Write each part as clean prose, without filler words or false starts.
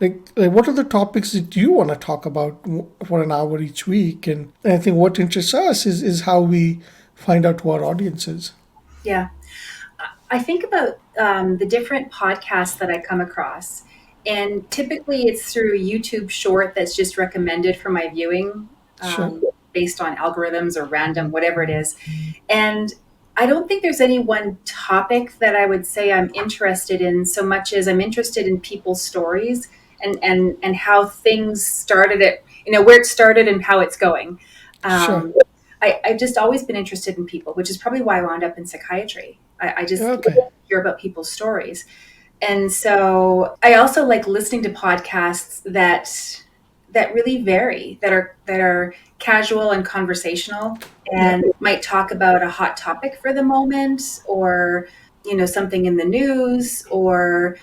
like what are the topics that you want to talk about for an hour each week? And I think what interests us is how we find out who our audience is. Yeah. I think about the different podcasts that I come across, and typically it's through a YouTube short that's just recommended for my viewing Sure. based on algorithms or random, whatever it is. And I don't think there's any one topic that I would say I'm interested in so much as I'm interested in people's stories and how things started at, where it started and how it's going. Sure. Um, I've just always been interested in people, which is probably why I wound up in psychiatry. I just Okay. hear about people's stories. And so I also like listening to podcasts that really vary, that are casual and conversational Yeah. and might talk about a hot topic for the moment, or something in the news, or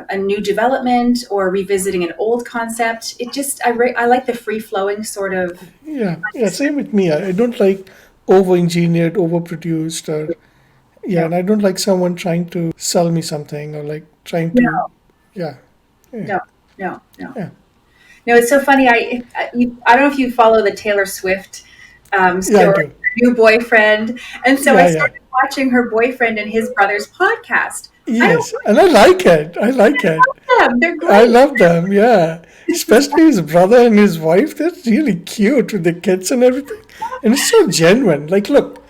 a new development, or revisiting an old concept. I like the free flowing sort of. Yeah. Yeah. Same with me. I don't like over-engineered, overproduced, or yeah, No, and I don't like someone trying to sell me something or like trying to, no, yeah, yeah, no, no, no. yeah, No, it's so funny. I don't know if you follow the Taylor Swift yeah. I story, do. her new boyfriend, and so I Yeah, yeah. started watching her boyfriend and his brother's podcast. I don't Yes, and I like it. I like it. like them; they're I great. love them. Yeah, especially his brother and his wife. They're really cute with the kids and everything, and it's so genuine. Like, look,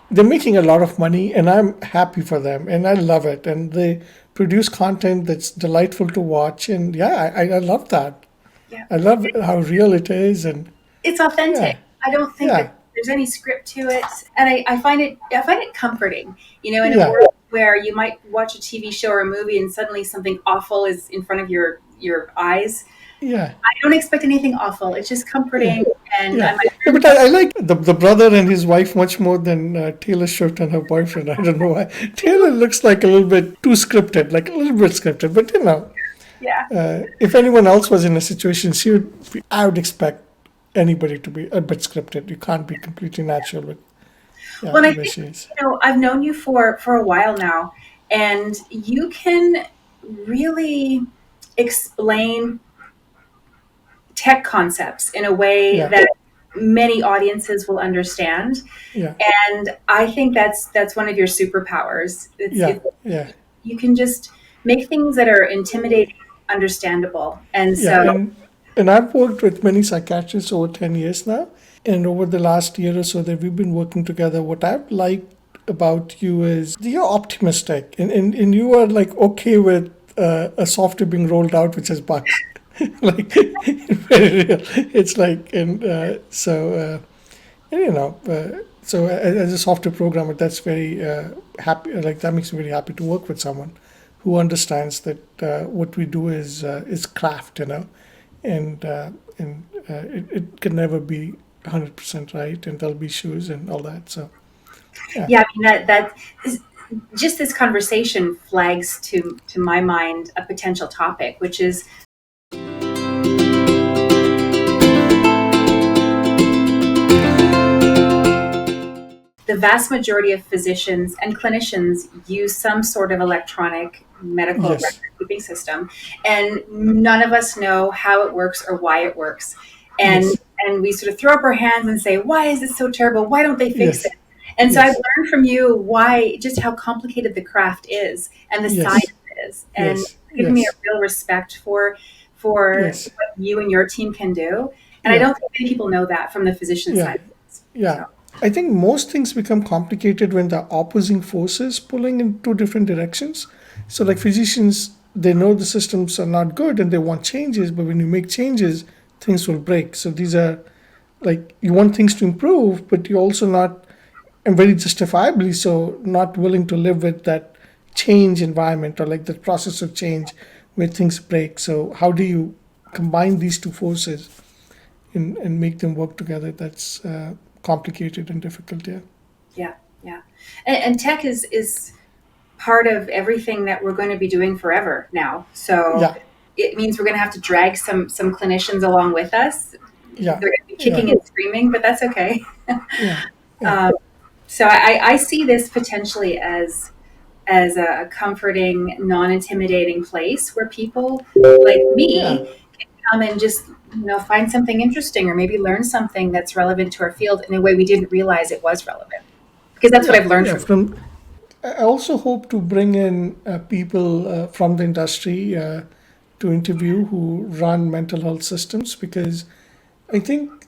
they're making a lot of money, and I'm happy for them, and I love it. And they produce content that's delightful to watch, and yeah, I love that. Yeah, I love how real it is, and it's authentic. yeah, I don't think that yeah, there's any script to it, and I find it comforting. In a yeah, world where you might watch a TV show or a movie and suddenly something awful is in front of your eyes. yeah, I don't expect anything awful. It's just yeah. comforting, and Yeah, I'm yeah, but I like the brother and his wife much more than Taylor Swift and her boyfriend. I don't know why. Taylor looks like a little bit too scripted, like a little bit scripted. But yeah. if anyone else was in a situation, I would expect anybody to be a bit scripted. You can't be completely natural with, yeah, Well, and I the way think she is. I've known you for a while now, and you can really explain tech concepts in a way Yeah, that many audiences will understand. yeah, And I think that's one of your superpowers. yeah, yeah, You can just make things that are intimidating understandable. And yeah. so, And I've worked with many psychiatrists over 10 years now, and over the last year or so that we've been working together, what I've liked about you is you're optimistic, and you are like okay with a software being rolled out which has bugs. Like very real. It's like and, so as a software programmer, that's very happy. Like that makes me very happy to work with someone who understands that what we do is craft, and it can never be 100% right, and there'll be issues and all that. So yeah, yeah, I mean that is just this conversation flags to my mind a potential topic, which is the vast majority of physicians and clinicians use some sort of electronic medical record yes, keeping system, and none of us know how it works or why it works. And yes, and we sort of throw up our hands and say, "Why is it so terrible? Why don't they fix it?" yes, And so I've yes, learned from you why just how complicated the craft is and the science yes, is, and yes, given me a yes, real respect for yes, what you and your team can do. And I yeah, don't think many people know that from the physician yeah, side. yeah. So I think most things become complicated when the opposing forces pulling in two different directions. So, like physicians, they know the systems are not good and they want changes, but when you make changes, things will break. So, these are like you want things to improve, but you're also not, and very justifiably so, not willing to live with that change environment or like the process of change where things break. So, how do you combine these two forces and make them work together? That's complicated and difficult. Yeah. yeah, yeah. And tech is part of everything that we're going to be doing forever now. So Yeah. it means we're going to have to drag some clinicians along with us. Yeah. They're going to be Yeah. kicking and screaming, but that's okay. Yeah. Yeah. um, so I see this potentially as as a comforting, non-intimidating place where people like Yeah, me come and just find something interesting or maybe learn something that's relevant to our field in a way we didn't realize it was relevant. Because that's what yeah, I've learned yeah. from. I also hope to bring in people from the industry to interview who run mental health systems, because I think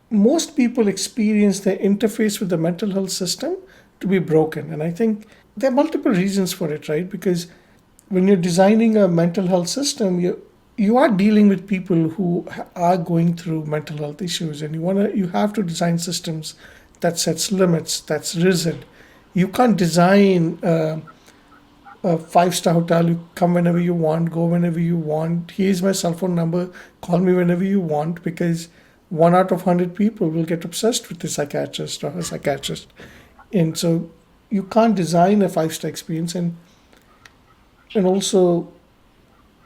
most people experience their interface with the mental health system to be broken. And I think there are multiple reasons for it, right? Because when you're designing a mental health system, you are dealing with people who are going through mental health issues, and you have to design systems that sets limits, that's rigid. You can't design a five-star hotel. You come whenever you want, go whenever you want. Here's my cell phone number. Call me whenever you want, because one out of 100 people will get obsessed with the psychiatrist or a psychiatrist. And so you can't design a five-star experience. And also,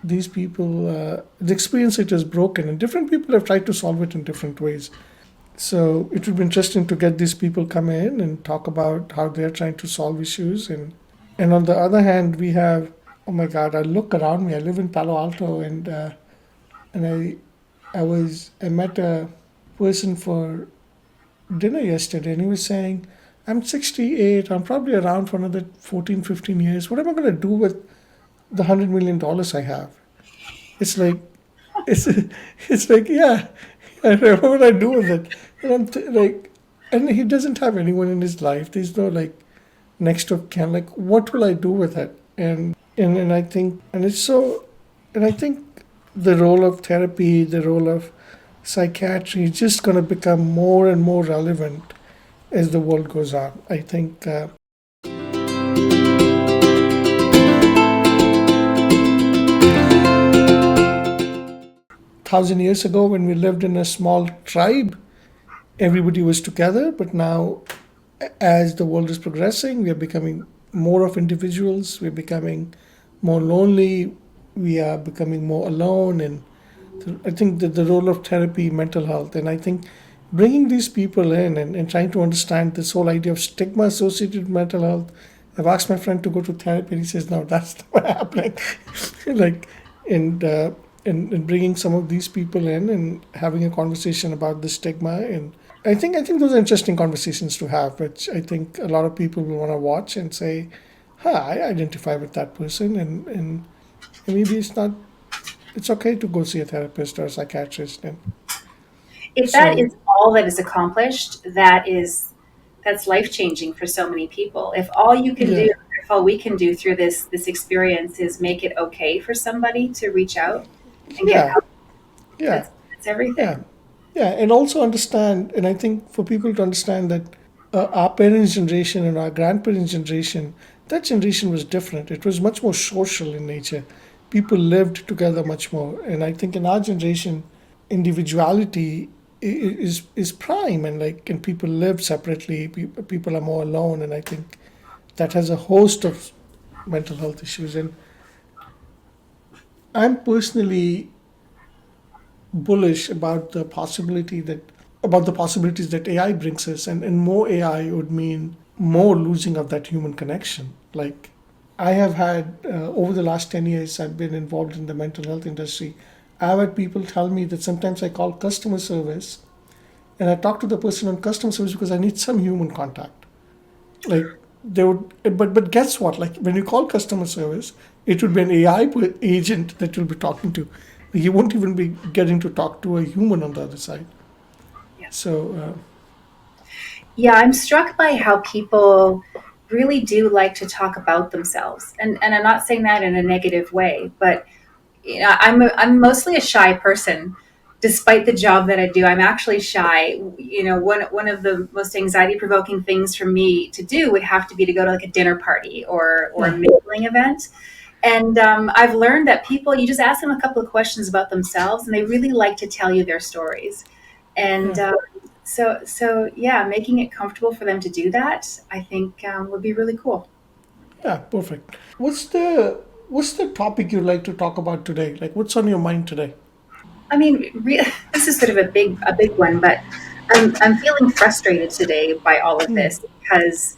these people, the experience it is broken, and different people have tried to solve it in different ways. So it would be interesting to get these people come in and talk about how they're trying to solve issues. And on the other hand, we have, oh my God, I look around me. I live in Palo Alto, and I met a person for dinner yesterday, and he was saying, I'm 68. I'm probably around for another 14, 15 years. What am I going to do with the $100 million I have? It's like, it's it's like, yeah, what would I do with it? And like, and he doesn't have anyone in his life. There's no like next of kin. Like, what will I do with it? And I think, and it's so, and I think the role of therapy, the role of psychiatry is just going to become more and more relevant as the world goes on. I think 1,000 years ago, when we lived in a small tribe, everybody was together. But now, as the world is progressing, we are becoming more of individuals. We're becoming more lonely. We are becoming more alone. And I think that the role of therapy, mental health, and I think bringing these people in and trying to understand this whole idea of stigma associated with mental health. I've asked my friend to go to therapy, and he says, "No, that's not happening." like, and, uh, and bringing some of these people in and having a conversation about the stigma, and I think those are interesting conversations to have, which I think a lot of people will want to watch and say, "Huh, I identify with that person," and maybe it's okay to go see a therapist or a psychiatrist. And If that so, is all that is accomplished, that's life changing for so many people. If all you can do, yeah, if all we can do through this experience is make it okay for somebody to reach out and get yeah, help, yeah, that's everything. yeah, yeah, and also understand, and I think for people to understand that our parents' generation and our grandparents' generation, that generation was different. It was much more social in nature. People lived together much more, and I think in our generation, individuality is prime, and people live separately. People are more alone, and I think that has a host of mental health issues. And I'm personally bullish about the possibilities that AI brings us, and more AI would mean more losing of that human connection. Like, I have had over the last 10 years, I've been involved in the mental health industry. I've had people tell me that sometimes I call customer service and I talk to the person on customer service because I need some human contact. Like, they would, but guess what? Like, when you call customer service, it would be an AI agent that you'll be talking to. You won't even be getting to talk to a human on the other side. Yeah. So Yeah, I'm struck by how people really do like to talk about themselves. And I'm not saying that in a negative way, but I'm mostly a shy person. Despite the job that I do, I'm actually shy. One of the most anxiety provoking things for me to do would have to be to go to like a dinner party or a yeah, mingling event. And I've learned that people, you just ask them a couple of questions about themselves, and they really like to tell you their stories. And yeah, so yeah, making it comfortable for them to do that, I think would be really cool. yeah, perfect. What's the topic you'd like to talk about today? Like, what's on your mind today? I mean, this is sort of a big one, but I'm feeling frustrated today by all of this because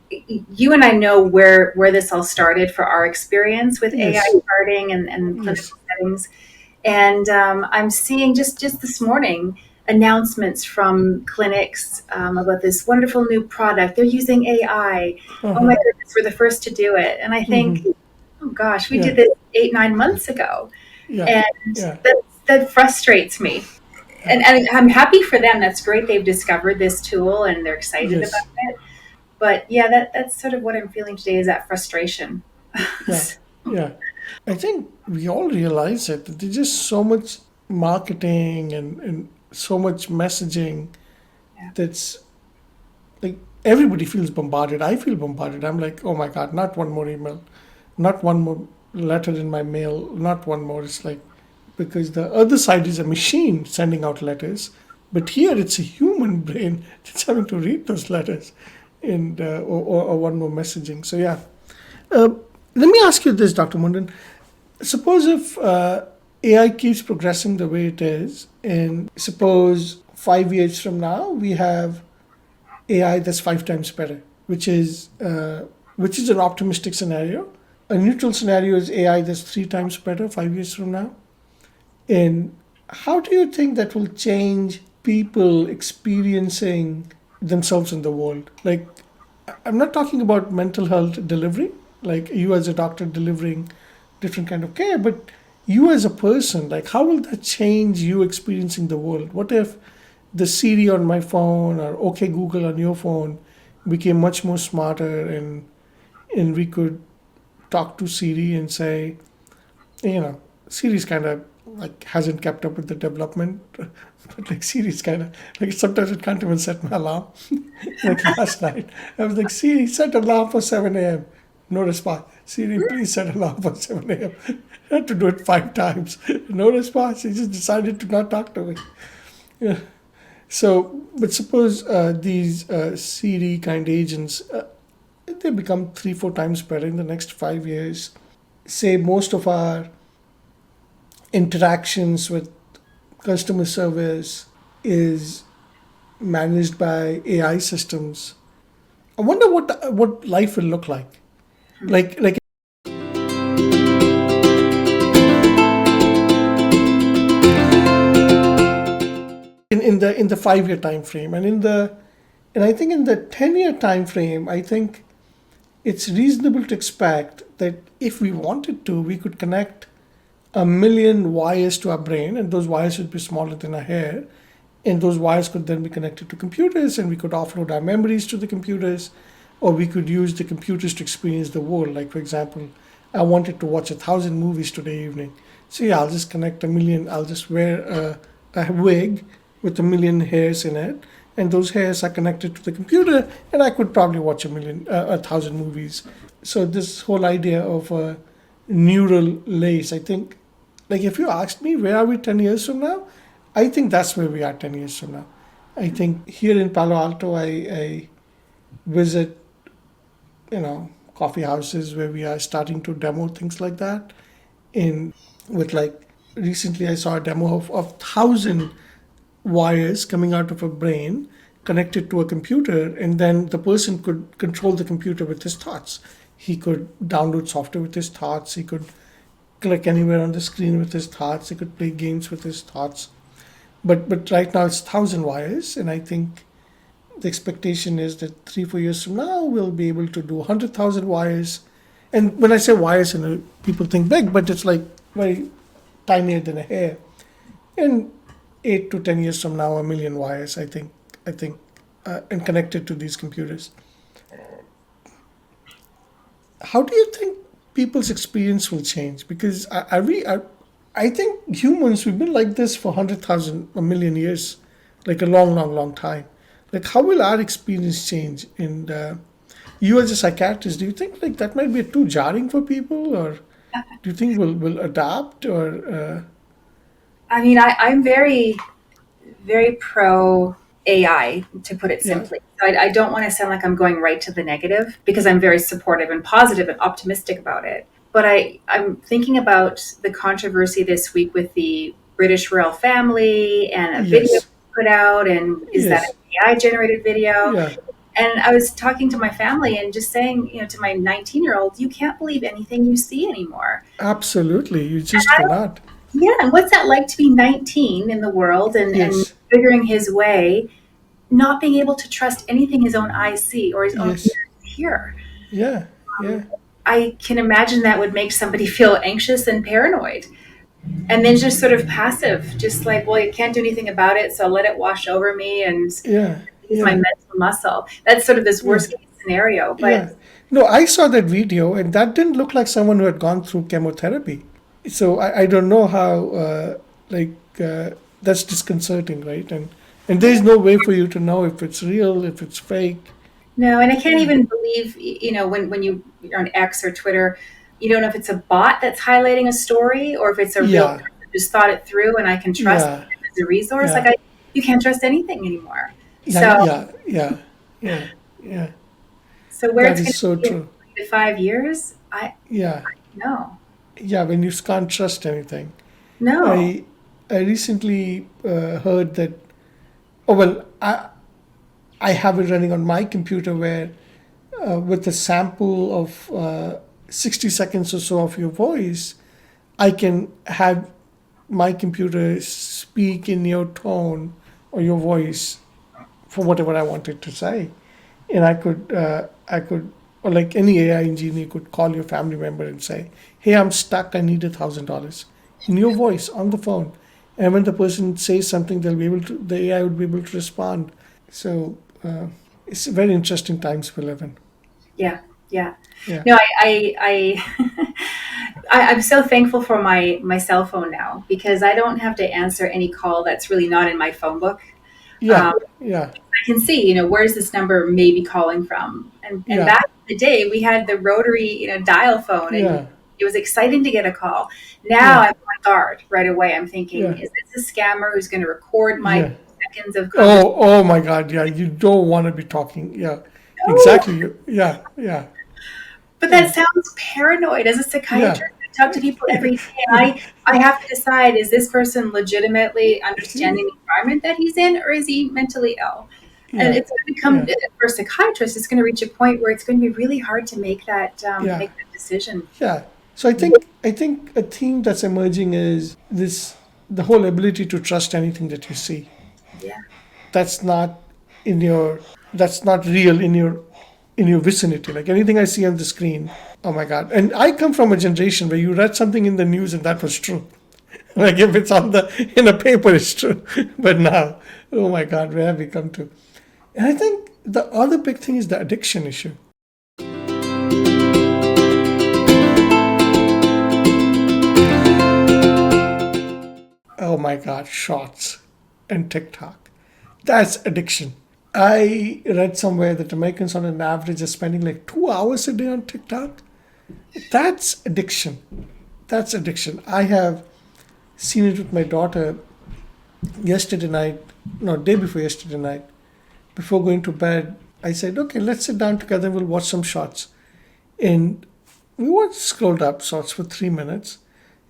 you and I know where this all started for our experience with AI Yes. charting and Yes. clinical settings. And I'm seeing just this morning announcements from clinics about this wonderful new product. They're using AI. Oh my Uh-huh. goodness, we're the first to do it. And I think, oh gosh, we Yeah. did this 8, 9 months ago, Yeah. and Yeah. that frustrates me. And I'm happy for them. That's great. They've discovered this tool and they're excited about Yes. it. But yeah, that's sort of what I'm feeling today, is that frustration. Yeah. Yeah. I think we all realize it. There's just so much marketing and so much messaging Yeah. that's like everybody feels bombarded. I feel bombarded. I'm like, oh my God, not one more email, not one more letter in my mail, not one more. It's like, because the other side is a machine sending out letters, but here it's a human brain that's having to read those letters and or one more messaging. So yeah. Uh, Let me ask you this, Dr. Mundin. Suppose if AI keeps progressing the way it is, and suppose 5 years from now we have AI that's 5 times better, which is an optimistic scenario. A neutral scenario is AI that's 3 times better 5 years from now. And how do you think that will change people experiencing themselves in the world? Like, I'm not talking about mental health delivery, like you as a doctor delivering different kind of care, but you as a person, like how will that change you experiencing the world? What if the Siri on my phone or OK Google on your phone became much more smarter, and we could talk to Siri and say, you know, Siri's kind of like hasn't kept up with the development, but like Siri's kind of like sometimes it can't even set my alarm. Like last night, I was like, Siri, set alarm for 7 a.m. No response. Siri, please set alarm for 7 a.m. I had to do it 5 times. No response. He just decided to not talk to me. Yeah. So, but suppose these Siri kind agents, they become 3, 4 times better in the next 5 years. Say most of our interactions with customer service is managed by AI systems. I wonder what life will look like. Like in the 5 year time frame, and I think in the 10 year time frame, I think it's reasonable to expect that if we wanted to, we could connect a million wires to our brain, and those wires would be smaller than a hair. And those wires could then be connected to computers, and we could offload our memories to the computers, or we could use the computers to experience the world. Like, for example, I wanted to watch 1,000 movies today evening. So, yeah, I'll just connect a million, I'll just wear a wig with a million hairs in it, and those hairs are connected to the computer, and I could probably watch 1,000 movies. So, this whole idea of a neural lace, I think, like if you asked me where are we 10 years from now, I think that's where we are 10 years from now. I think here in Palo Alto, I visit, coffee houses where we are starting to demo things like that. In with like recently, I saw a demo of 1,000 wires coming out of a brain connected to a computer, and then the person could control the computer with his thoughts. He could download software with his thoughts. He could click anywhere on the screen with his thoughts. He could play games with his thoughts. But right now it's 1,000 wires, and I think the expectation is that 3, 4 years from now we'll be able to do 100,000 wires. And when I say wires, people think big, but it's like very tinier than a hair. And 8 to 10 years from now, a million wires. I think, and connected to these computers. How do you think people's experience will change? Because I think humans, we've been like this for 100,000, a million years, like a long, long, long time. Like, how will our experience change? And you as a psychiatrist, do you think like that might be too jarring for people, or do you think we'll adapt, or I mean, I'm very pro AI, to put it yeah, simply. I don't want to sound like I'm going right to the negative, because I'm very supportive and positive and optimistic about it. But I'm thinking about the controversy this week with the British royal family and a video yes, put out, and is that an yes, AI generated video? yeah, And I was talking to my family and just saying, to my 19-year-old, you can't believe anything you see anymore. Absolutely. You And just cannot. yeah, and what's that like to be 19 in the world and Yes. figuring his way, not being able to trust anything his own eyes see or his own Yes. ears hear? Yeah. Yeah. I can imagine that would make somebody feel anxious and paranoid. And then just sort of passive, just like, well, you can't do anything about it, so I'll let it wash over me and Yeah. use my Yeah. mental muscle. That's sort of this Yeah. worst case scenario. But Yeah. No, I saw that video and that didn't look like someone who had gone through chemotherapy. So I don't know how, like, that's disconcerting, right? And there's no way for you to know if it's real, if it's fake. no, and I can't Yeah. even believe, when you're on X or Twitter, you don't know if it's a bot that's highlighting a story or if it's a real Yeah. person who just thought it through and I can trust Yeah. them as a resource. Yeah. You can't trust anything anymore. Yeah. So, Yeah. Yeah. Yeah. Yeah. so where That it's is going to so be in true. 3 to 5 years, I Yeah. no, Yeah. When you can't trust anything. no. I recently heard that. Oh well, I have it running on my computer where with a sample of 60 seconds or so of your voice, I can have my computer speak in your tone or your voice for whatever I wanted to say, and I could, or like any AI engineer could call your family member and say, "Hey, I'm stuck. I need $1,000," in your voice on the phone, and when the person says something, the AI would be able to respond. So it's very interesting times we live in. Yeah, yeah. Yeah, No, I'm so thankful for my cell phone now because I don't have to answer any call that's really not in my phone book. yeah, Um, yeah, I can see, where's this number maybe calling from? And yeah, back in the day, we had the rotary, dial phone, and yeah, it was exciting to get a call. Now yeah, I'm on guard right away. I'm thinking, yeah, is this a scammer who's going to record my yeah. seconds of conversation? Oh my God, yeah. You don't want to be talking. Yeah, No. exactly. Yeah, yeah, But yeah, that sounds paranoid. As a yeah, psychiatrist, I talk to people every day, and I have to decide, is this person legitimately understanding the environment that he's in, or is he mentally ill? And yeah, it's going to become, yeah, for a psychiatrist, it's going to reach a point where it's going to be really hard to yeah, make that decision. yeah. So I think a theme that's emerging is the whole ability to trust anything that you see. Yeah. That's not in your that's not real in your vicinity. Like anything I see on the screen, oh my God. And I come from a generation where you read something in the news and that was true. Like if it's in a paper, it's true. But now, oh my God, where have we come to? And I think the other big thing is the addiction issue. Oh my God, shorts and TikTok. That's addiction. I read somewhere that Americans on an average are spending like 2 hours a day on TikTok. That's addiction. That's addiction. I have seen it with my daughter yesterday night, no, day before yesterday night. Before going to bed, I said, okay, let's sit down together and we'll watch some shorts. And we scrolled up shorts for 3 minutes.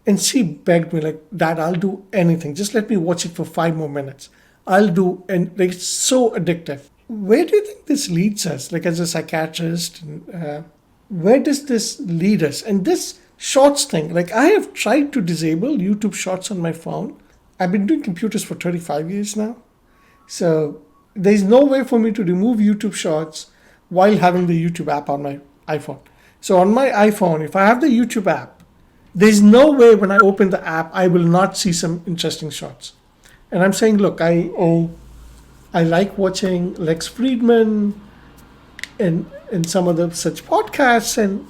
And she begged me, like, Dad, I'll do anything. Just let me watch it for 5 more minutes. I'll do, and like, it's so addictive. Where do you think this leads us? Like, as a psychiatrist, where does this lead us? And this shorts thing, like, I have tried to disable YouTube shorts on my phone. I've been doing computers for 35 years now. So there's no way for me to remove YouTube shorts while having the YouTube app on my iPhone. So on my iPhone, if I have the YouTube app, there's no way when I open the app I will not see some interesting shots. And I'm saying, look, I like watching Lex Friedman and some other such podcasts, and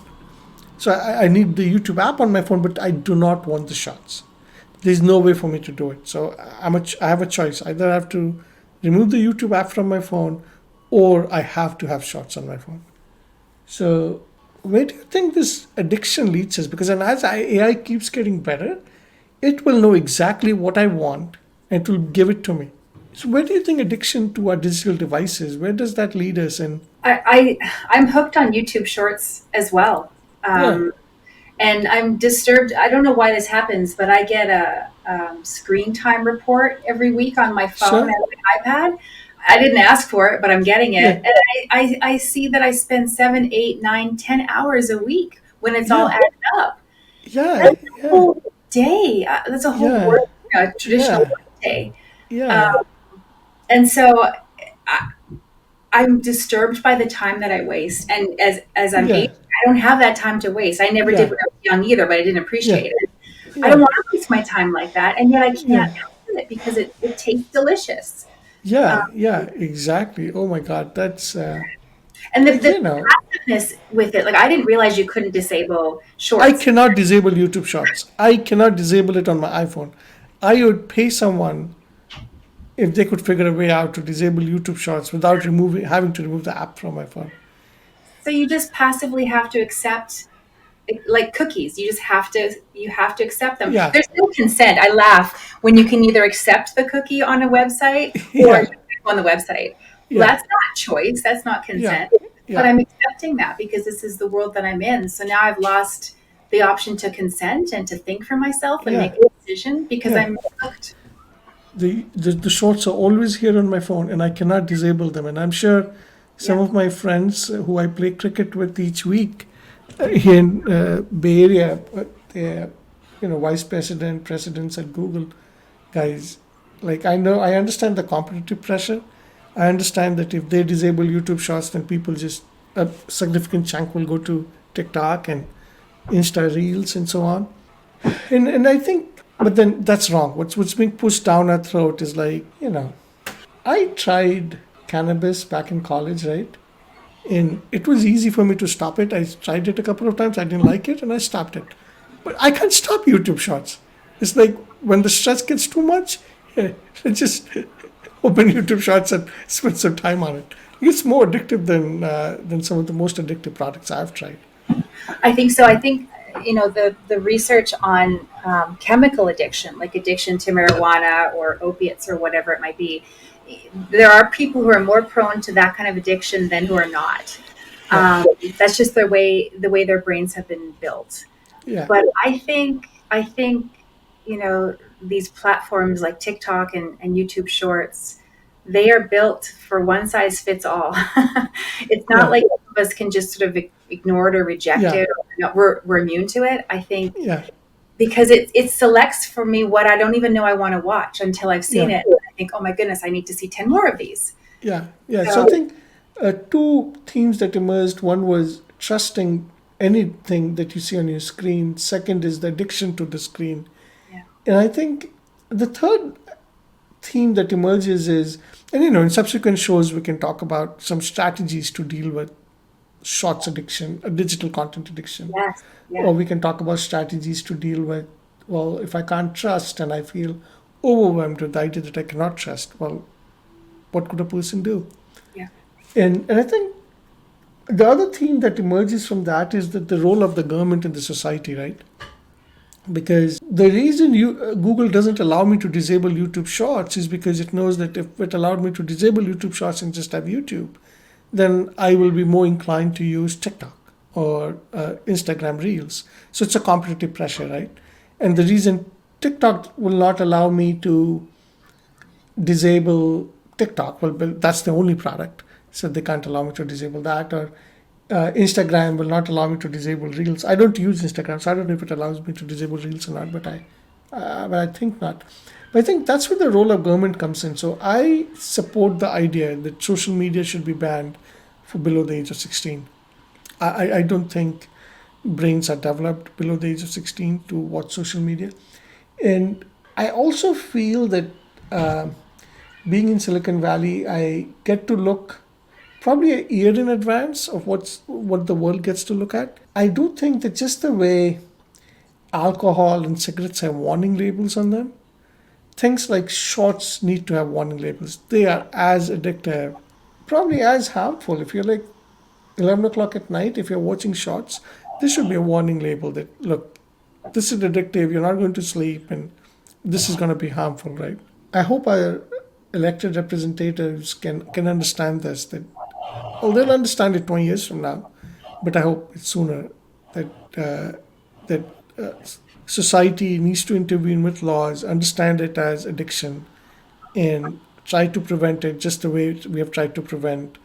so I need the YouTube app on my phone, but I do not want the shots. There's no way for me to do it. So I have a choice. Either I have to remove the YouTube app from my phone, or I have to have shots on my phone. So where do you think this addiction leads us? Because as AI keeps getting better, it will know exactly what I want and it will give it to me. So where do you think addiction to our digital devices, where does that lead us? And I'm hooked on YouTube Shorts as well. yeah, Um, and I'm disturbed. I don't know why this happens, but I get a screen time report every week on my phone sure. and my iPad. I didn't ask for it, but I'm getting it. Yeah, And I see that I spend 7, 8, 9, 10 hours a week when it's all yeah, added up. yeah, That's a yeah, whole day. That's a whole yeah, work, traditional yeah, work day. yeah, Um, and so I, I'm disturbed by the time that I waste. And as I'm yeah, aging, I don't have that time to waste. I never did yeah, when I was young either, but I didn't yeah, appreciate it. I don't yeah, want to waste my time like that. And yet I yeah, can't help it because it tastes delicious. yeah, Um, yeah, exactly. Oh my God, that's and like, the you know, passiveness with it, like I didn't realize you couldn't disable I shorts. cannot disable YouTube Shorts. I cannot disable it on my iPhone. I would pay someone if they could figure a way out to disable YouTube Shorts without removing having to remove the app from my phone. So you just passively have to accept, like cookies. You have to accept them. Yeah, There's no consent. I laugh when you can either accept the cookie on a website or yeah, on the website. Well, yeah, that's not choice. That's not yeah, consent. But yeah, I'm accepting that because this is the world that I'm in. So now I've lost the option to consent and to think for myself and make yeah, a decision because yeah. I'm hooked. The shorts are always here on my phone, and I cannot disable them. And I'm sure some Yeah. of my friends who I play cricket with each week here in Bay Area, they're vice president, presidents at Google guys. Like I understand the competitive pressure. I understand that if they disable YouTube Shorts, then people just a significant chunk will go to TikTok and Insta Reels and so on. And I think, but then that's wrong. What's being pushed down our throat is like, I tried cannabis back in college, right? And it was easy for me to stop it. I tried it a couple of times. I didn't like it, and I stopped it. But I can't stop YouTube Shorts. It's like when the stress gets too much, I just open YouTube Shorts and spend some time on it. It's more addictive than some of the most addictive products I've tried. I think so. I think the research on chemical addiction, like addiction to marijuana or opiates or whatever it might be, there are people who are more prone to that kind of addiction than who are not. Yeah, Um, that's just the way their brains have been built. yeah, But I think these platforms like TikTok and YouTube Shorts, they are built for one size fits all. It's not yeah, like some of us can just sort of ignore it or reject yeah, it, or we're immune to it. I think yeah, because it selects for me what I don't even know I want to watch until I've seen yeah. it. I think, oh my goodness, I need to see 10 more of these. Yeah, yeah. So I So think two themes that emerged. One was trusting anything that you see on your screen. Second is the addiction to the screen. yeah, And I think the third theme that emerges is, and in subsequent shows, we can talk about some strategies to deal with shorts addiction, digital content addiction. yes, yeah. Or we can talk about strategies to deal with, well, if I can't trust and I feel overwhelmed with the idea that I cannot trust, well, what could a person do? Yeah. And I think the other theme that emerges from that is that the role of the government in the society, right? Because the reason Google doesn't allow me to disable YouTube Shorts is because it knows that if it allowed me to disable YouTube Shorts and just have YouTube, then I will be more inclined to use TikTok or Instagram Reels. So it's a competitive pressure, right? And the reason TikTok will not allow me to disable TikTok. Well, that's the only product, so they can't allow me to disable that. Or Instagram will not allow me to disable Reels. I don't use Instagram, so I don't know if it allows me to disable Reels or not. But I think not. But I think that's where the role of government comes in. So I support the idea that social media should be banned for below the age of 16. I don't think brains are developed below the age of 16 to watch social media. And I also feel that uh, being in Silicon Valley, I get to look probably a year in advance of what the world gets to look at. I do think that just the way alcohol and cigarettes have warning labels on them, things like shorts need to have warning labels. They are as addictive, probably as harmful. If you're like 11 o'clock at night, if you're watching shorts, there should be a warning label that, look, this is addictive, you're not going to sleep, and this is going to be harmful, right? I hope our elected representatives can understand this, that, well, they'll understand it 20 years from now, but I hope it's sooner that that uh, society needs to intervene with laws, understand it as addiction, and try to prevent it just the way we have tried to prevent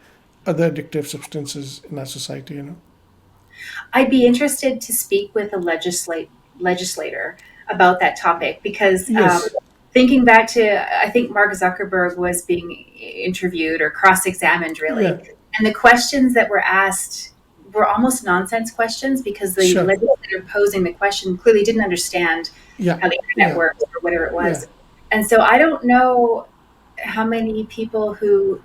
other addictive substances in our society, I'd be interested to speak with a legislator about that topic because Yes. thinking back to, I think Mark Zuckerberg was being interviewed or cross examined, Yeah. really. And the questions that were asked were almost nonsense questions because the Sure. legislator posing the question clearly didn't understand Yeah. how the internet Yeah. works or whatever it Yeah. was. And so I don't know how many people who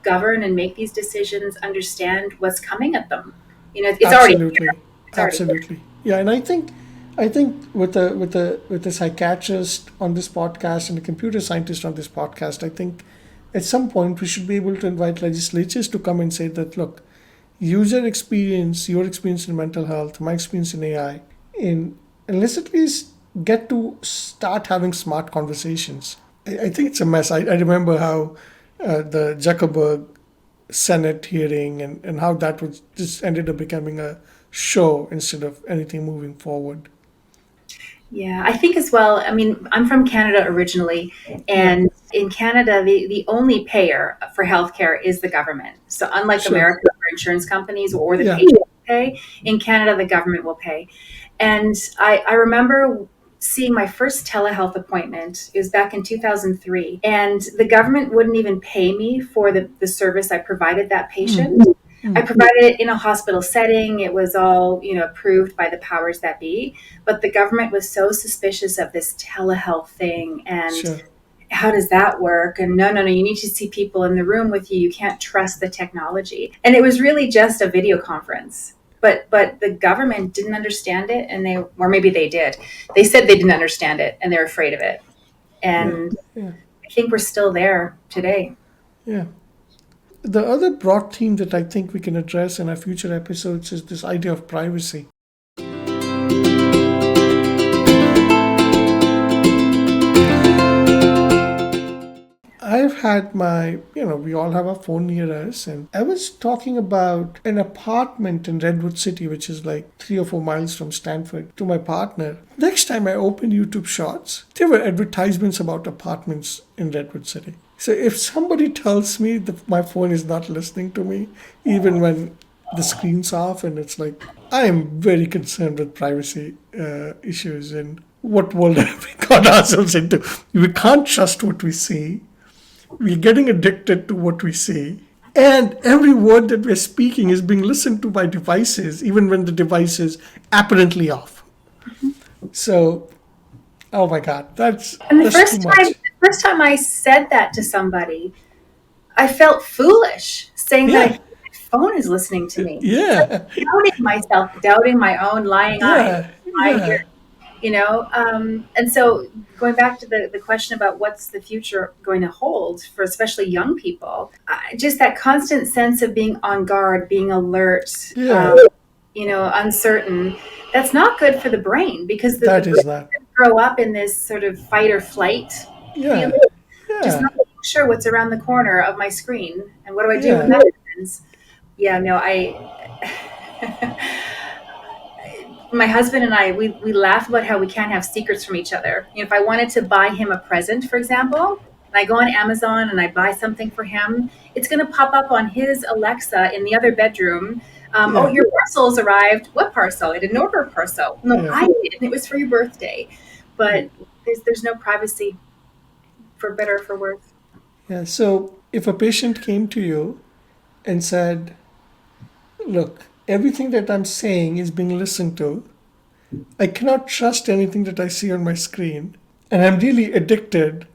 govern and make these decisions understand what's coming at them. It's already here. Absolutely. It's already here. Absolutely. Yeah. And I think with a psychiatrist on this podcast and a computer scientist on this podcast, I think at some point we should be able to invite legislatures to come and say that, look, user experience, your experience in mental health, my experience in AI, and let's at least get to start having smart conversations. I think it's a mess. I remember how the Zuckerberg Senate hearing and how that was just ended up becoming a show instead of anything moving forward. Yeah, I think as well. I mean, I'm from Canada originally, Yeah, and in Canada, the only payer for healthcare is the government. So, unlike sure. America, where insurance companies or the Yeah, patient pay, in Canada, the government will pay. And I remember seeing my first telehealth appointment. It was back in 2003, and the government wouldn't even pay me for the service I provided that patient. I provided it in a hospital setting. It was all, approved by the powers that be. But the government was so suspicious of this telehealth thing and sure. how does that work? And no, you need to see people in the room with you. You can't trust the technology. And it was really just a video conference. But the government didn't understand it, or maybe they did. They said they didn't understand it and they're afraid of it. Yeah, And yeah, I think we're still there today. yeah. The other broad theme that I think we can address in our future episodes is this idea of privacy. I've had we all have our phone near us, and I was talking about an apartment in Redwood City, which is like 3 or 4 miles from Stanford, to my partner. Next time I opened YouTube Shorts, there were advertisements about apartments in Redwood City. So if somebody tells me that my phone is not listening to me, even when the screen's off, and it's like, I am very concerned with privacy issues and what world have we got ourselves into. We can't trust what we see. We're getting addicted to what we see. And every word that we're speaking is being listened to by devices, even when the device is apparently off. So, oh my God, And that's too much. the first time I said that to somebody, I felt foolish saying that I Yeah, think my phone is listening to me. It's like yeah, doubting myself, doubting my own lying eyes. yeah, I hear, yeah. and so going back to the question about what's the future going to hold for especially young people, just that constant sense of being on guard, being alert, Yeah, uncertain, that's not good for the brain because the that brain is that. grow up in this sort of fight or flight feeling, Yeah, just yeah, not sure what's around the corner of my screen and what do I do when yeah, that happens. Yeah, no, my husband and I, we laugh about how we can't have secrets from each other. If I wanted to buy him a present, for example, and I go on Amazon and I buy something for him, it's going to pop up on his Alexa in the other bedroom. Oh, yeah, your parcel's arrived. What parcel? I didn't order a parcel. No, yeah, I did, and it was for your birthday. But there's no privacy, for better or for worse. yeah. So if a patient came to you and said, look, everything that I'm saying is being listened to, I cannot trust anything that I see on my screen, and I'm really addicted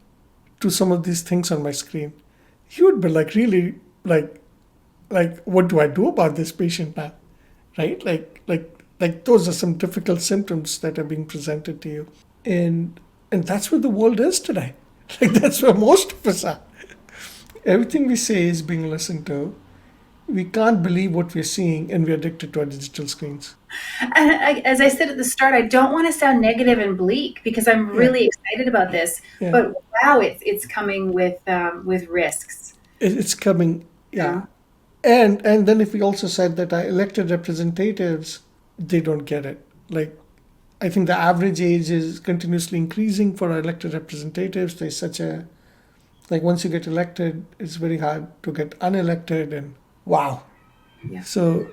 to some of these things on my screen, you would be like, really, what do I do about this patient now? Right? Like those are some difficult symptoms that are being presented to you. And that's where the world is today. Like that's where most of us are. Everything we say is being listened to. We can't believe what we're seeing, and we're addicted to our digital screens. And as I said at the start, I don't want to sound negative and bleak because I'm Yeah, really excited about this. yeah. But wow, it's coming with risks. It's coming. Yeah. Yeah. And then if we also said that our elected representatives, they don't get it. Like I think the average age is continuously increasing for our elected representatives. There's such a Like once you get elected, it's very hard to get unelected, and wow. Yeah. So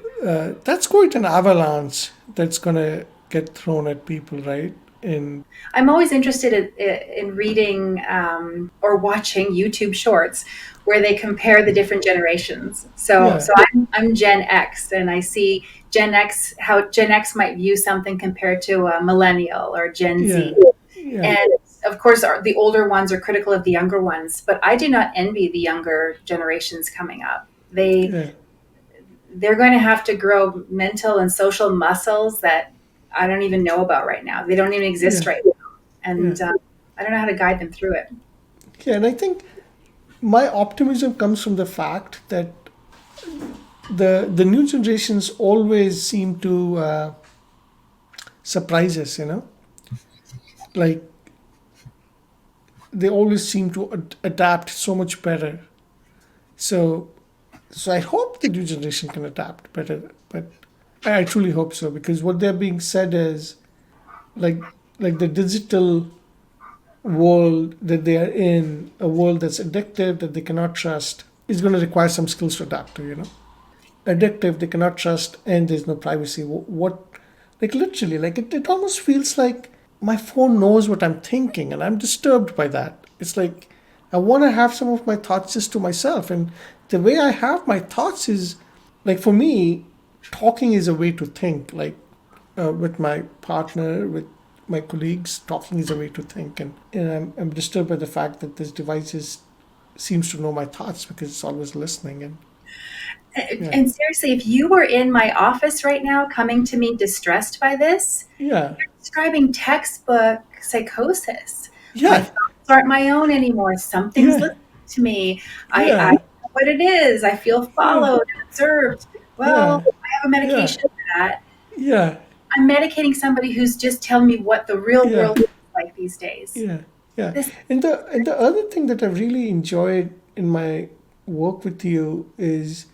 that's quite an avalanche that's going to get thrown at people, right? And I'm always interested in reading or watching YouTube shorts where they compare the different generations. So, yeah, I'm Gen X, and I see Gen X, how Gen X might view something compared to a millennial or Gen yeah, Z. yeah, And of course, the older ones are critical of the younger ones, but I do not envy the younger generations coming up. yeah, They're going to have to grow mental and social muscles that I don't even know about right now. They don't even exist yeah, right now, yeah, and I don't know how to guide them through it. yeah. And I think my optimism comes from the fact that the new generations always seem to surprise us. Like they always seem to adapt so much better. So, so I hope the new generation can adapt better. But I truly hope so, because what they're being said is like like the digital world that they are in, a world that's addictive, that they cannot trust, is going to require some skills to adapt to. Addictive, they cannot trust, and there's no privacy. What, like literally, like it almost feels like my phone knows what I'm thinking, and I'm disturbed by that. It's like I want to have some of my thoughts just to myself, and the way I have my thoughts is like, for me, talking is a way to think. Like with my partner, with my colleagues, talking is a way to think, and I'm disturbed by the fact that this device seems to know my thoughts because it's always listening. And yeah, And seriously, if you were in my office right now coming to me distressed by this, yeah, describing textbook psychosis. My yeah, thoughts aren't my own anymore. Something's yeah, listening to me. I yeah, know what it is. I feel yeah, followed and observed. Well, yeah, I have a yeah, medication for that. yeah, I'm medicating somebody who's just telling me what the real yeah, world is like these days. yeah, yeah. This, And the other thing that I've really enjoyed in my work with you is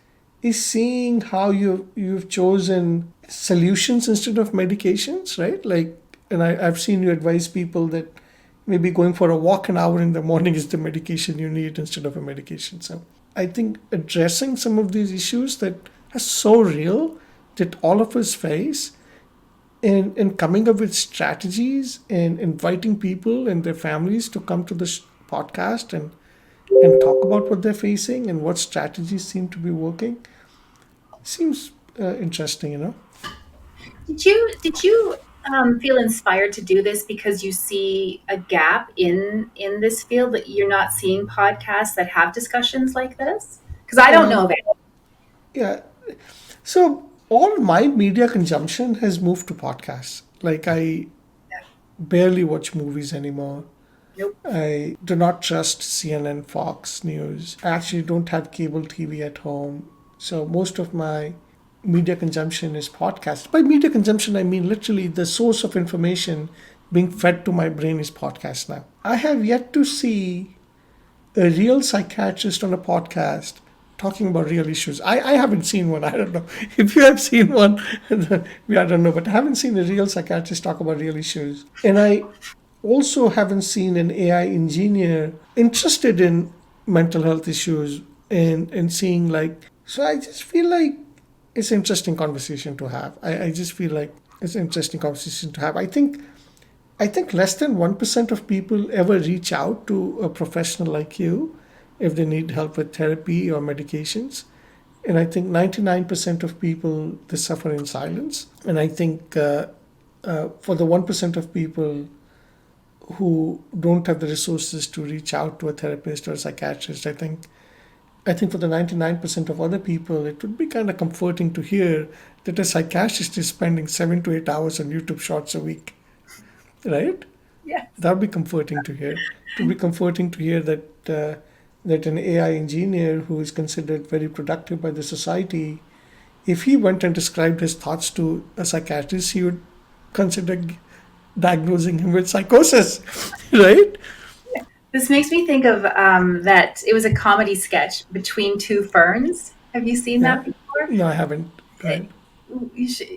seeing how you've chosen solutions instead of medications, right? Like, and I've seen you advise people that maybe going for a walk an hour in the morning is the medication you need instead of a medication. So I think addressing some of these issues that are so real, that all of us face, and coming up with strategies and inviting people and their families to come to this podcast and talk about what they're facing and what strategies seem to be working seems interesting. did you feel inspired to do this because you see a gap in this field, that you're not seeing podcasts that have discussions like this? Because I don't Uh, know of any. yeah. So all my media consumption has moved to podcasts. Like I barely watch movies anymore. Nope. I do not trust CNN, Fox News. I actually don't have cable TV at home. So most of my media consumption is podcast. By media consumption, I mean literally the source of information being fed to my brain is podcast now. I have yet to see a real psychiatrist on a podcast talking about real issues. I haven't seen one. I don't know. If you have seen one, I don't know, but I haven't seen a real psychiatrist talk about real issues. And I also haven't seen an AI engineer interested in mental health issues and seeing like, so I just feel like it's an interesting conversation to have. I just feel like it's an interesting conversation to have. I think less than 1% of people ever reach out to a professional like you if they need help with therapy or medications. And I think 99% of people, they suffer in silence. And I think for the 1% of people who don't have the resources to reach out to a therapist or a psychiatrist, I think for the 99% of other people, it would be kind of comforting to hear that a psychiatrist is spending 7 to 8 hours on YouTube shorts a week, right? Yes. That would be comforting to hear. It would be comforting to hear that an AI engineer who is considered very productive by the society, if he went and described his thoughts to a psychiatrist, he would consider diagnosing him with psychosis, right? This makes me think of that it was a comedy sketch, Between Two Ferns. Have you seen Yeah. that before? No, I haven't. Right. You should,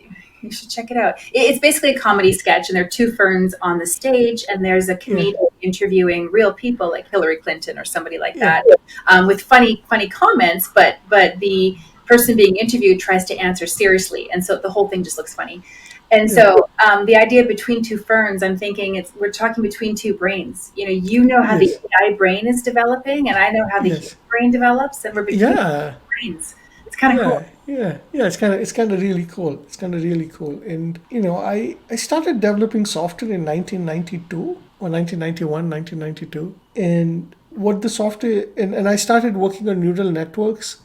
You should check it out. It's basically a comedy sketch, and there are two ferns on the stage, and there's a Yeah, comedian interviewing real people like Hillary Clinton or somebody like yeah, that, with funny comments. But the person being interviewed tries to answer seriously, and so the whole thing just looks funny. And yeah, so the idea between two ferns, I'm thinking we're talking between two brains. You know how the yes, AI brain is developing, and I know how the human yes. brain develops, and we're between Yeah, brains. It's kind of cool. yeah. It's kind of really cool. It's kind of really cool. And I started developing software in 1992 or 1991, 1992. And what the software and I started working on neural networks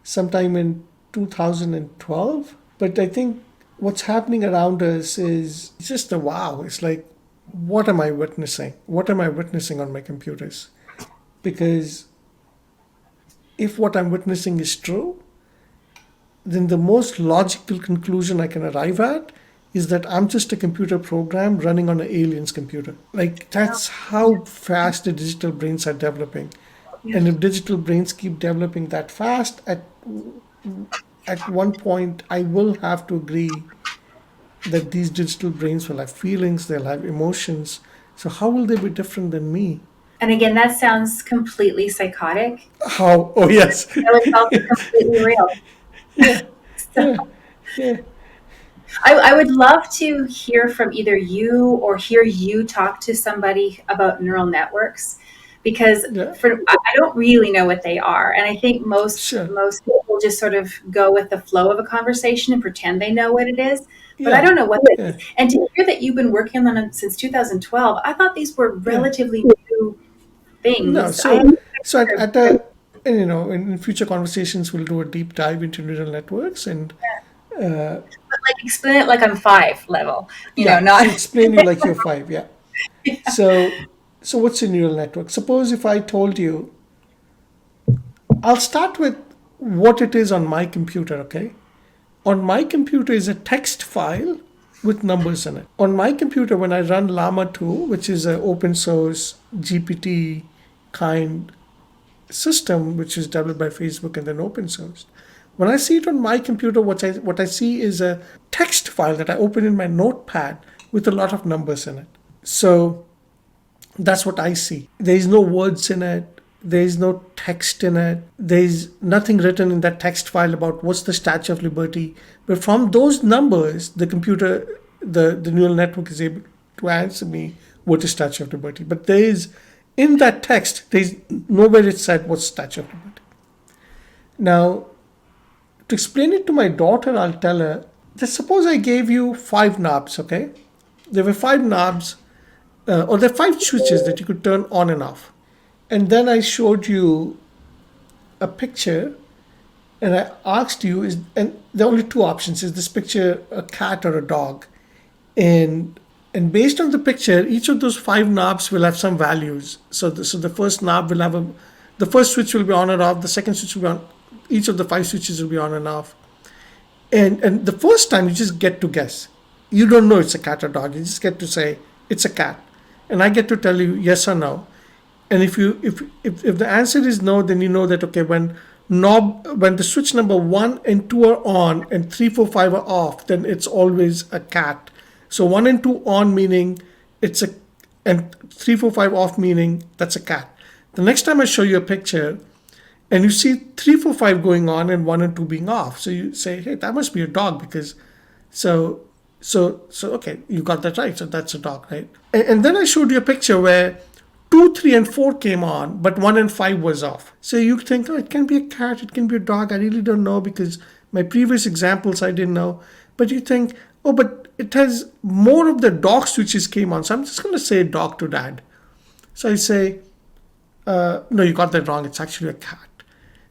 sometime in 2012. But I think what's happening around us is just a wow. It's like, what am I witnessing? What am I witnessing on my computers? Because if what I'm witnessing is true, then the most logical conclusion I can arrive at is that I'm just a computer program running on an alien's computer. Like, that's how fast the digital brains are developing. Yeah. And if digital brains keep developing that fast, at one point, I will have to agree that these digital brains will have feelings, they'll have emotions. So, how will they be different than me? And again, that sounds completely psychotic. How? Oh, yes. It's also completely real. Yeah, So yeah, yeah, I would love to hear from either you or hear you talk to somebody about neural networks, because yeah, I don't really know what they are, and I think sure. most people just sort of go with the flow of a conversation and pretend they know what it is. But I Yeah, don't know what it is. yeah, And to hear that you've been working on them since 2012, I thought these were yeah. relatively new No, things. so at a, and, in future conversations, we'll do a deep dive into neural networks and But like explain it like I'm five level, yeah. not So explain you like you're five. Yeah. So what's a neural network? Suppose if I told you, I'll start with what it is on my computer. Okay. On my computer is a text file with numbers in it. On my computer, when I run Llama 2, which is an open source GPT kind system, which is developed by Facebook and then open sourced. When I see it on my computer, what I see is a text file that I open in my notepad with a lot of numbers in it. So that's what I see. There is no words in it. There is no text in it. There is nothing written in that text file about what's the Statue of Liberty. But from those numbers, the computer, the neural network is able to answer me what is Statue of Liberty. But there is, in that text, there is nowhere it said what's Statue of Liberty. Now, to explain it to my daughter, I'll tell her that suppose I gave you 5 knobs, okay? There were 5 knobs, or there are 5 switches that you could turn on and off. And then I showed you a picture and I asked you, and there are only 2 options, is this picture a cat or a dog? And based on the picture, each of those 5 knobs will have some values. So the first knob will have the first switch will be on and off, the second switch will be on, each of the 5 switches will be on and off. And the first time you just get to guess. You don't know it's a cat or dog. You just get to say it's a cat. And I get to tell you yes or no. And if the answer is no, then you know that okay, when the switch number 1 and 2 are on and 3, 4, 5 are off, then it's always a cat. So 1 and 2 on meaning it's a, and 3, 4, 5 off meaning that's a cat. The next time I show you a picture and you see 3, 4, 5 going on and 1 and 2 being off, so you say, hey, that must be a dog because so okay, you got that right. So that's a dog, right? And then I showed you a picture where 2, 3, and 4 came on, but 1 and 5 was off. So you think, oh, it can be a cat, it can be a dog. I really don't know because my previous examples I didn't know. But you think, oh, but it has more of the dog switches came on. So I'm just going to say dog to dad. So I say, no, you got that wrong. It's actually a cat.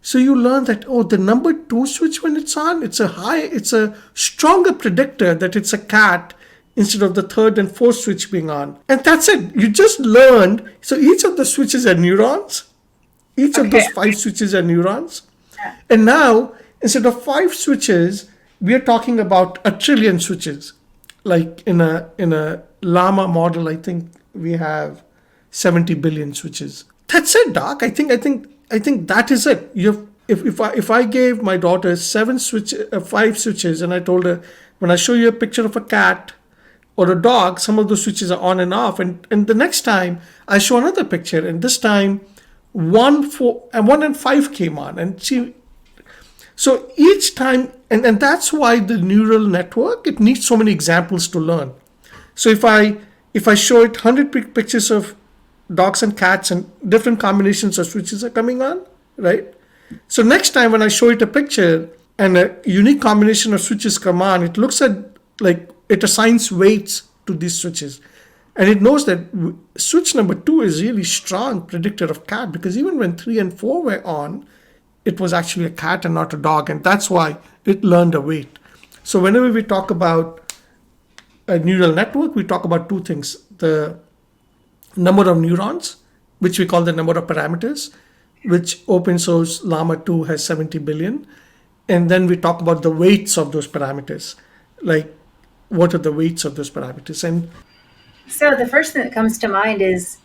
So you learn that, oh, the number 2 switch when it's on, it's a stronger predictor that it's a cat instead of the 3rd and 4th switch being on. And that's it. You just learned. So each of the switches are neurons. Each of those 5 switches are neurons. And now, instead of 5 switches, we are talking about a trillion switches. Like in a llama model, I think we have 70 billion switches. That's it, doc. I think that is it. If I gave my daughter 5 switches and I told her When I show you a picture of a cat or a dog, some of those switches are on and off. And the next time I show another picture, and this time one and five came on. And so each time, and that's why the neural network, it needs so many examples to learn. So if I show it 100 pictures of dogs and cats and different combinations of switches are coming on, right? So next time when I show it a picture and a unique combination of switches come on, it looks at, like, it assigns weights to these switches. And it knows that switch number 2 is really strong predictor of cat, because even when 3 and 4 were on, it was actually a cat and not a dog. And that's why it learned a weight. So whenever we talk about a neural network, we talk about two things: the number of neurons, which we call the number of parameters, which open source Llama 2 has 70 billion. And then we talk about the weights of those parameters, like what are the weights of those parameters. And So the first thing that comes to mind is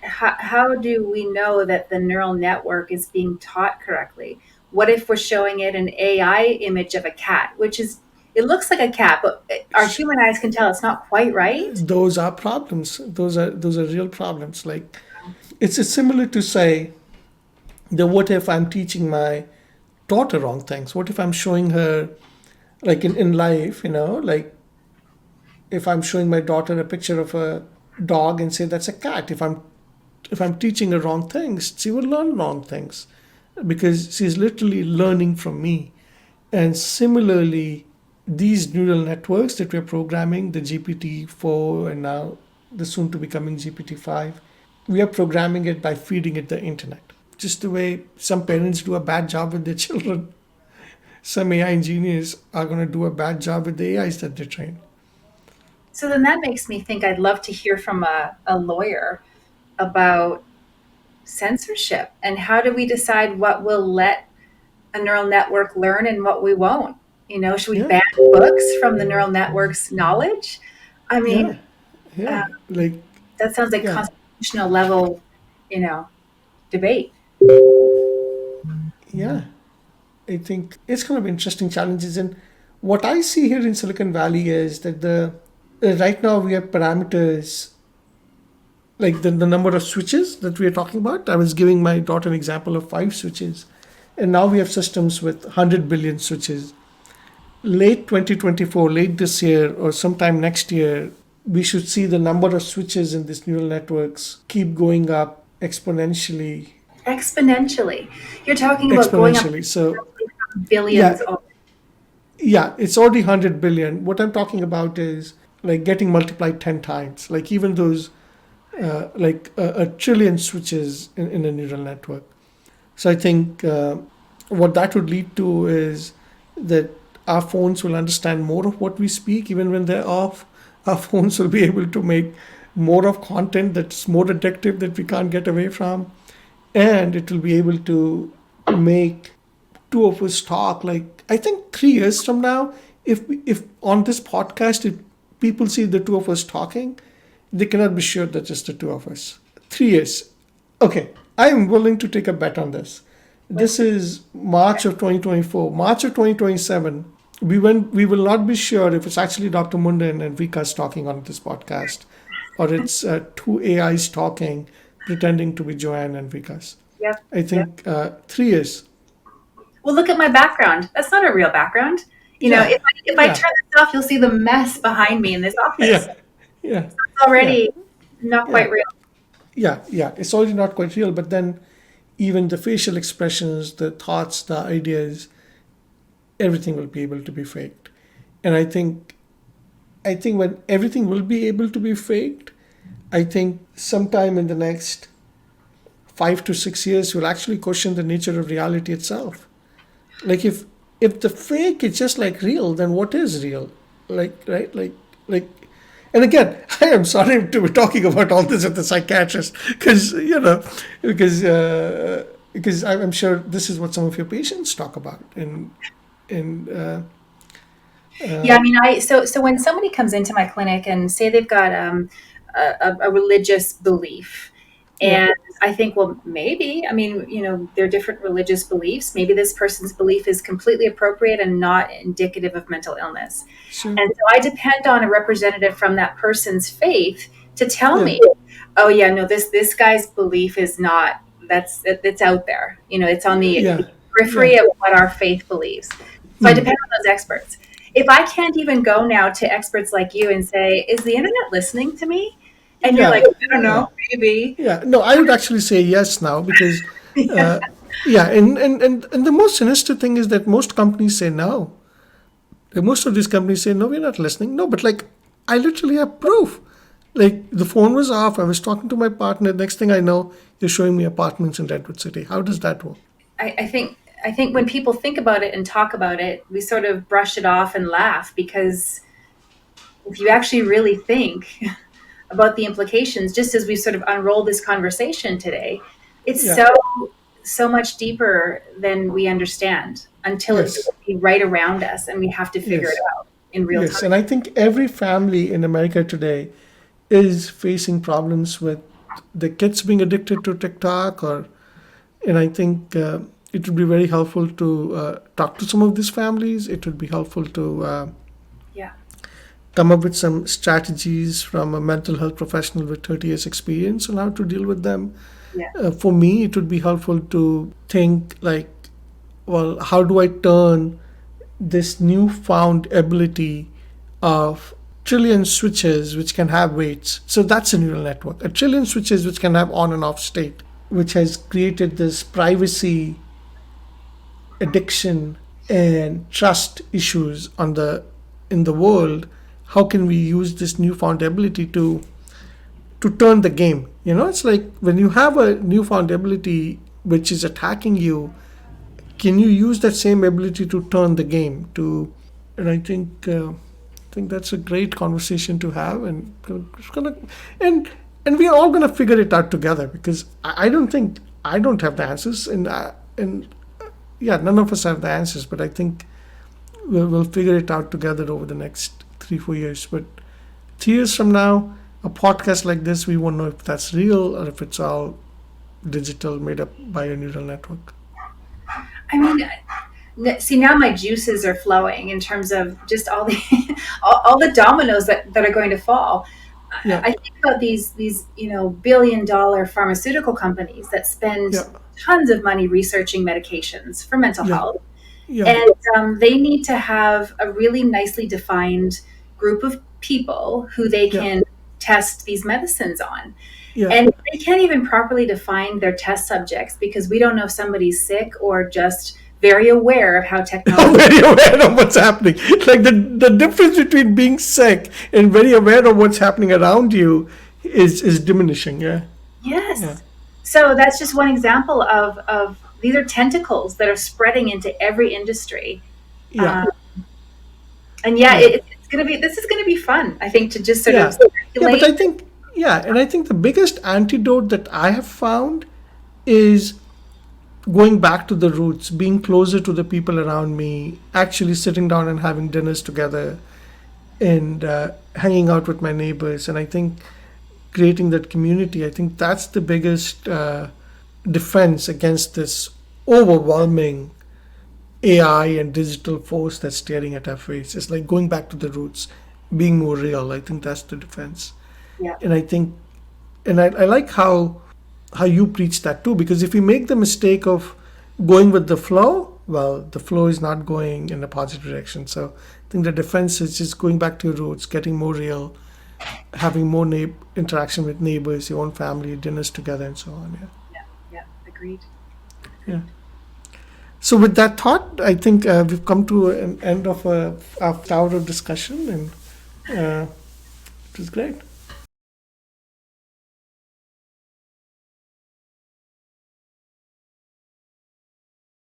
how do we know that the neural network is being taught correctly? What if we're showing it an AI image of a cat, which is, it looks like a cat, but our human eyes can tell it's not quite right? those are problems. Those are real problems. Like, it's similar to say, the what if I'm teaching my daughter wrong things? What if I'm showing her, like in life, like if I'm showing my daughter a picture of a dog and say that's a cat, if I'm teaching her wrong things, she will learn wrong things because she's literally learning from me. And similarly, these neural networks that we're programming, the GPT-4 and now the soon to becoming GPT-5, we are programming it by feeding it the internet. Just the way some parents do a bad job with their children, some AI engineers are going to do a bad job with the AIs that they train. So then that makes me think I'd love to hear from a lawyer about censorship and how do we decide what we'll let a neural network learn and what we won't. Should we Yeah, ban books from the neural network's knowledge? I yeah, mean, uh, yeah. Like, that sounds like yeah, constitutional level, you know, debate. yeah. I think it's kind of interesting challenges. And what I see here in Silicon Valley is that right now we have parameters, like the number of switches that we are talking about. I was giving my daughter an example of 5 switches, and now we have systems with 100 billion switches. Late 2024, late this year, or sometime next year, we should see the number of switches in these neural networks keep going up exponentially. Exponentially. You're talking about going up Exponentially. So, billions. yeah, yeah, it's already 100 billion. What I'm talking about is like getting multiplied 10 times. Like even those, like a trillion switches in a neural network. So I think what that would lead to is that our phones will understand more of what we speak, even when they're off. Our phones will be able to make more of content that's more addictive that we can't get away from, and it will be able to make two of us talk. Like, I think 3 years from now, if on this podcast, if people see the two of us talking, they cannot be sure that it's the two of us. 3 years. Okay, I am willing to take a bet on this. This is March of 2024. March of 2027, we will not be sure if it's actually Dr. Mundin and Vikas talking on this podcast, or it's two AIs talking, pretending to be Joanne and Vikas. Yep. I Yep. think 3 years. Well, look at my background. That's not a real background. Yeah, If I yeah, turn this off, you'll see the mess behind me in this office. yeah, yeah, It's yeah, already not yeah, quite real. yeah, yeah. It's already not quite real, but then even the facial expressions, the thoughts, the ideas, everything will be able to be faked. And I think when everything will be able to be faked, I think sometime in the next 5 to 6 years, we'll actually question the nature of reality itself. Like, if the fake is just like real, then what is real? Like, right? Like, and again, I am sorry to be talking about all this at the psychiatrist, because because because I'm sure this is what some of your patients talk about in Yeah, I mean, so when somebody comes into my clinic and say they've got a religious belief, Yeah. And I think, well, maybe, I mean, there are different religious beliefs. Maybe this person's belief is completely appropriate and not indicative of mental illness. Sure. And so I depend on a representative from that person's faith to tell Yeah. me, oh yeah, no, this guy's belief is not, that's out there. It's on the Yeah. Yeah. periphery of what our faith believes. So I depend on those experts. If I can't even go now to experts like you and say, is the internet listening to me? And you're like, Yeah. I don't Yeah. know, maybe. Yeah. No, I would actually say yes now because, Yeah. uh, yeah, and the most sinister thing is that most companies say no. Most of these companies say, no, we're not listening. No, but like, I literally have proof. Like, the phone was off. I was talking to my partner. Next thing I know, you're showing me apartments in Redwood City. How does that work? I think when people think about it and talk about it, we sort of brush it off and laugh, because if you actually really think about the implications, just as we sort of unrolled this conversation today, it's Yeah. so much deeper than we understand until it's Yes. right around us and we have to figure it Yes. out in real Yes. time. And I think every family in America today is facing problems with the kids being addicted to TikTok, and I think it would be very helpful to talk to some of these families. It would be helpful to Yeah. come up with some strategies from a mental health professional with 30 years experience on how to deal with them. Yeah. For me, it would be helpful to think like, well, how do I turn this newfound ability of trillion switches which can have weights? So that's a neural network. A trillion switches which can have on and off state, which has created this privacy, addiction, and trust issues in the world. How can we use this newfound ability to turn the game? It's like when you have a newfound ability which is attacking you, can you use that same ability to turn the game? And I think that's a great conversation to have, and it's gonna and we are all gonna figure it out together because I don't think I don't have the answers, and yeah, none of us have the answers, but I think we'll figure it out together over the next 3-4 years. But 3 years from now, a podcast like this, we won't know if that's real or if it's all digital made up by a neural network. I mean, see, now my juices are flowing in terms of just all the all the dominoes that are going to fall. Yeah, I think about these billion-dollar pharmaceutical companies that spend yeah, tons of money researching medications for mental yeah, health, yeah, and they need to have a really nicely defined group of people who they yeah, can test these medicines on. yeah. And they can't even properly define their test subjects because we don't know if somebody's sick or just very aware of how I'm technology. very aware of what's happening. Like the difference between being sick and very aware of what's happening around you is diminishing. Yeah, yeah, Yes. So that's just one example of these are tentacles that are spreading into every industry. yeah, Um, and yeah, yeah, this is gonna be fun, I think, to just sort of yeah, yeah. But I speculate. think yeah, and I think the biggest antidote that I have found is going back to the roots, being closer to the people around me, actually sitting down and having dinners together, and hanging out with my neighbors. And I think creating that community, I think that's the biggest defense against this overwhelming AI and digital force that's staring at our face. It's like going back to the roots, being more real. I think that's the defense. Yeah. And I think, and I like how you preach that too, because if you make the mistake of going with the flow, well, the flow is not going in a positive direction. So I think the defense is just going back to your roots, getting more real, having more interaction with neighbors, your own family, dinners together, and so on. Yeah. Yeah. Agreed. Yeah. Yeah. So with that thought, I think we've come to an end of a hour of discussion, and it was great.